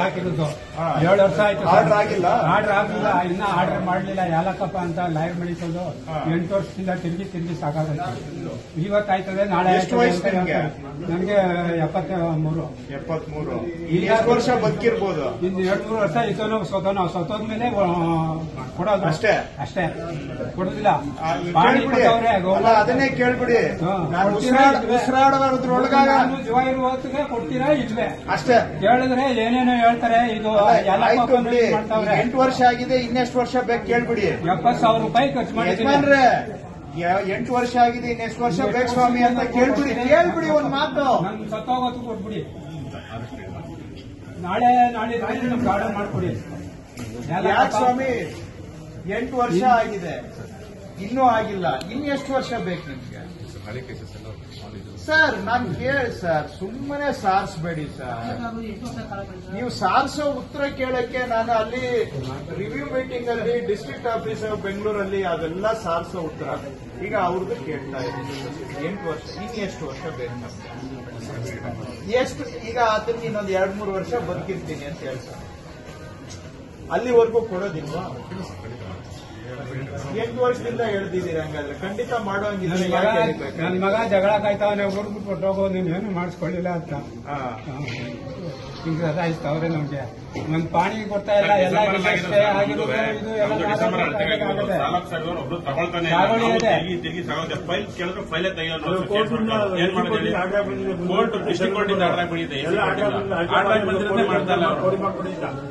ಹಾಕಿರೋದು 7 ವರ್ಷ ಆಯ್ತು. ಆರ್ಡರ್ ಆಗಿಲ್ಲ, ಇನ್ನ ಆರ್ಡರ್ ಮಾಡ್ಲಿಲ್ಲ. ಯಾಲಕ್ಕಪ್ಪ ಅಂತ ಲಾಯರ್ ಮಾಡಿಸೋದು 8 ವರ್ಷದಿಂದ ತಿರುಗಿ ಸಾಕಾಗುತ್ತೆ. ಇವತ್ತಾಯ್ತದೆ, ನಾಳೆ ನನಗೆ 73. ಎಷ್ಟು ವರ್ಷ ಬದುಕಿರ್ಬೋದು? ಇನ್ನು 2-3 ವರ್ಷ ಇತ್ತು. ಸತ್ತೋದ್ಮೇಲೆ ಕೊಡೋದು ಅಷ್ಟೇ ಕೊಡುದಿಲ್ಲ. ಅದನ್ನೇ ಕೇಳ್ಬಿಡಿ. ಉಸಿರಾಡೋದ್ರೊಳಗಾಗ ಜೀವ ಇರುವ ಹೊತ್ತಿಗೆ ಕೊಡ್ತೀರಾ ಇಲ್ವೇ ಅಷ್ಟೇ ಕೇಳಿದ್ರೆ ಏನೇನೋ ಹೇಳ್ತಾರೆ. ಇದು 8 ವರ್ಷ ಆಗಿದೆ, ಇನ್ನೆಷ್ಟು ವರ್ಷ ಬೇಕು ಕೇಳ್ಬಿಡಿ. 70,000 ರೂಪಾಯಿ ಖರ್ಚು ಮಾಡಿದ್ರೆ 8 ವರ್ಷ ಆಗಿದೆ, ಇನ್ನೆಷ್ಟು ವರ್ಷ ಬೇಕು ಸ್ವಾಮಿ ಅಂತ ಕೇಳ್ಬಿಡಿ ಒಂದ್ ಮಾತು. ನನ್ ಸತ್ತೋಗೋದು ಕೊಟ್ಬಿಡಿ. ನಾಳೆ ನಮ್ಗೆ ಆರ್ಡರ್ ಮಾಡ್ಕೊಡಿ. ಯಾಕೆ ಸ್ವಾಮಿ 8 ವರ್ಷ ಆಗಿದೆ, ಇನ್ನೂ ಆಗಿಲ್ಲ, ಇನ್ನೆಷ್ಟು ವರ್ಷ ಬೇಕು ನಿಮ್ಗೆ? ಸರ್ ನಾನು ಕೇಳಿ ಸರ್, ಸುಮ್ಮನೆ ಸಾರಿಸಬೇಡಿ ಸರ್. ನೀವು ಸಾರಿಸೋ ಉತ್ತರ ಕೇಳಕ್ಕೆ ನಾನು ಅಲ್ಲಿ ರಿವ್ಯೂ ಮೀಟಿಂಗ್ ಅಲ್ಲಿ ಡಿಸ್ಟ್ರಿಕ್ಟ್ ಆಫೀಸರ್ ಬೆಂಗಳೂರಲ್ಲಿ ಅದೆಲ್ಲ ಸಾರಿಸೋ ಉತ್ತರ. ಈಗ ಅವ್ರದ್ದು ಕೇಳ್ತಾ ಇದ್ದೀನಿ, 8 ವರ್ಷ ಇನ್ನೆಷ್ಟು ವರ್ಷ ಬೇಕು ಎಷ್ಟು? ಈಗ ಅದನ್ನ ಇನ್ನೊಂದು 2-3 ವರ್ಷ ಬದುಕಿರ್ತೀನಿ ಅಂತ ಹೇಳ್ತಾರೆ. ಅಲ್ಲಿವರೆಗೂ ಕೊಡೋದಿಲ್ವಾ? 8 ವರ್ಷದಿಂದ ಹೇಳ್ತಿದ್ದೀರಿ. ಹಂಗಾದ್ರೆ ಖಂಡಿತ ಮಾಡೋಂಗಿಲ್ಲ. ನನ್ನ ಮಗ ಜಗಳ ಕಾಯ್ತಾವನೆ, ಹುಡುಗ ಕೊಟ್ಟೋಗೋ ನೀನ್ ಏನು ಮಾಡಿಸ್ಕೊಳ್ಳಿಲ್ಲ ಅಂತ ಹಿಂಗ ಸಾಯಿಸ್ತಾವ್ರೆ. ನಮ್ಗೆ ಒಂದ್ ಪಾಣಿ ಕೊಡ್ತಾ ಇಲ್ಲ. ಎಲ್ಲ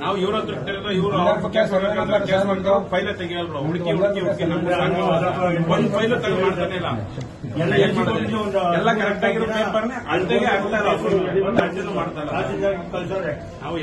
ನಾವು ಇವ್ರ ಫೈಲ್ ತೆಗಿಯಲ್ರು, ಹುಡುಕಿ ಒಂದ್ ಫೈಲ್ ತೆಗೆದು ಮಾಡ್ತಾನೆ ಇಲ್ಲ. ಎಲ್ಲ ಕರೆಕ್ಟ್ ಆಗಿರೋ ಪೇಪರ್ನೇ ಅಳ್ತೆಗೆ ಆಗ್ತಾ ಇಲ್ಲ, ಮಾಡ್ತಾ ಇಲ್ಲ. ನಾವು